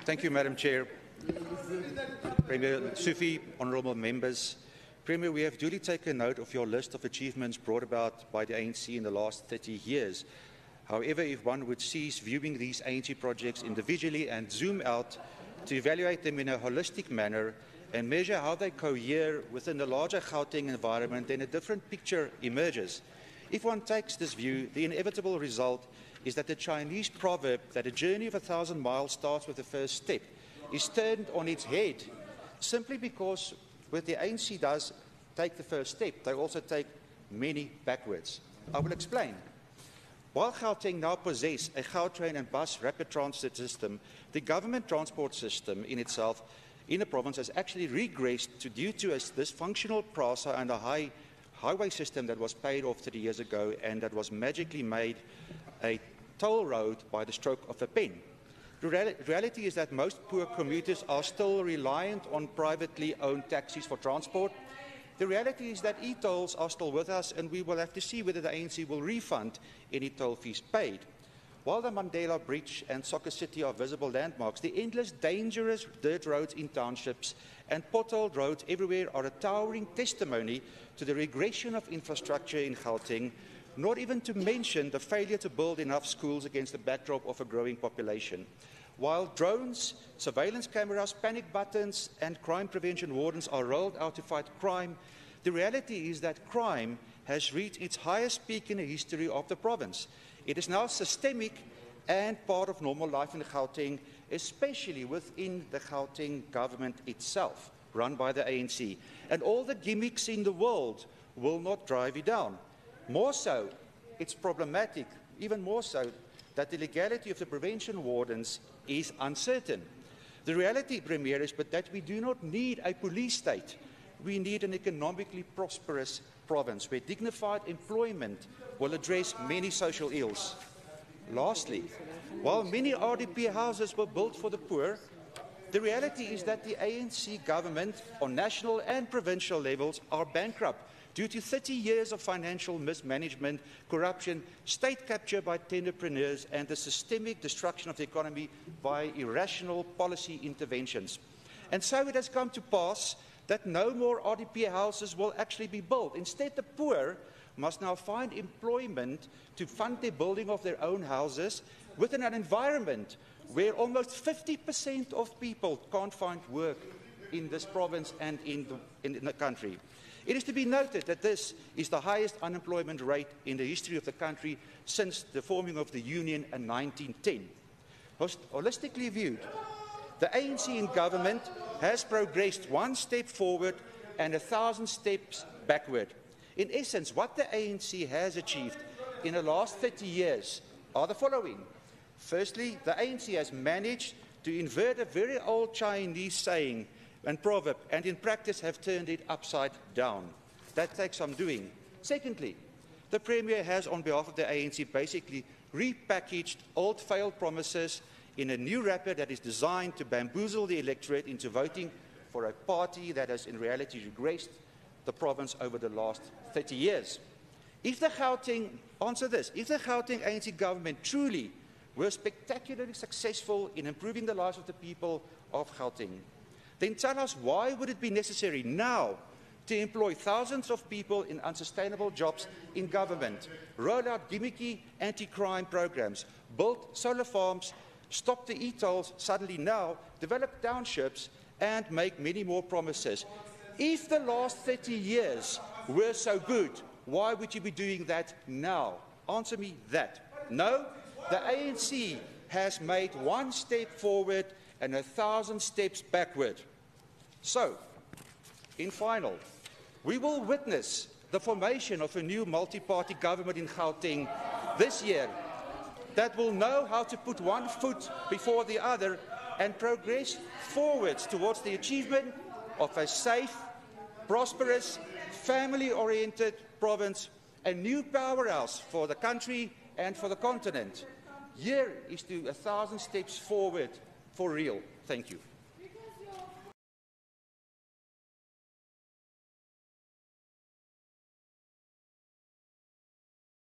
Thank you, Madam Chair. Premier Sufi, honourable members. Premier, we have duly taken note of your list of achievements brought about by the ANC in the last 30 years. However, if one would cease viewing these ANC projects individually and zoom out to evaluate them in a holistic manner and measure how they cohere within the larger Gauteng environment, then a different picture emerges. If one takes this view, the inevitable result is that the Chinese proverb that a journey of 1,000 miles starts with the first step is turned on its head, simply because when the ANC does take the first step, they also take many backwards. I will explain. While Gauteng now possesses a Gautrain and bus rapid transit system, the government transport system in itself in the province has actually regressed due to a dysfunctional PRASA and a highway system that was paid off 30 years ago and that was magically made a toll road by the stroke of a pen. The reality is that most poor commuters are still reliant on privately owned taxis for transport. The reality is that e-tolls are still with us, and we will have to see whether the ANC will refund any toll fees paid. While the Mandela Bridge and Soccer City are visible landmarks, the endless dangerous dirt roads in townships and potholed roads everywhere are a towering testimony to the regression of infrastructure in Gauteng, not even to mention the failure to build enough schools against the backdrop of a growing population. While drones, surveillance cameras, panic buttons and crime prevention wardens are rolled out to fight crime, the reality is that crime has reached its highest peak in the history of the province. It is now systemic and part of normal life in Gauteng, especially within the Gauteng government itself, run by the ANC. And all the gimmicks in the world will not drive it down. More so, it's problematic, even more so, that the legality of the prevention wardens is uncertain. The reality, Premier, is but that we do not need a police state. We need an economically prosperous province where dignified employment will address many social ills. Lastly, while many RDP houses were built for the poor, the reality is that the ANC government on national and provincial levels are bankrupt due to 30 years of financial mismanagement, corruption, state capture by tenderpreneurs, and the systemic destruction of the economy by irrational policy interventions. And so it has come to pass that no more RDP houses will actually be built. Instead, the poor must now find employment to fund the building of their own houses within an environment where almost 50% of people can't find work in this province and in the country. It is to be noted that this is the highest unemployment rate in the history of the country since the forming of the Union in 1910. Holistically viewed, the ANC in government has progressed one step forward and 1,000 steps backward. In essence, what the ANC has achieved in the last 30 years are the following. Firstly, the ANC has managed to invert a very old Chinese saying and proverb, and in practice have turned it upside down. That takes some doing. Secondly, the Premier has, on behalf of the ANC, basically repackaged old failed promises in a new wrapper that is designed to bamboozle the electorate into voting for a party that has in reality regressed the province over the last 30 years. If the Gauteng, answer this, if the Gauteng ANC government truly were spectacularly successful in improving the lives of the people of Gauteng, then tell us why would it be necessary now to employ thousands of people in unsustainable jobs in government, roll out gimmicky anti-crime programs, build solar farms, stop the e-tolls suddenly now, develop townships, and make many more promises. If the last 30 years were so good, why would you be doing that now? Answer me that. No, the ANC has made one step forward and 1,000 steps backward. So, in final, we will witness the formation of a new multi-party government in Gauteng this year that will know how to put one foot before the other and progress forwards towards the achievement of a safe, prosperous, family-oriented province, a new powerhouse for the country and for the continent. Here is to 1,000 steps forward for real. Thank you.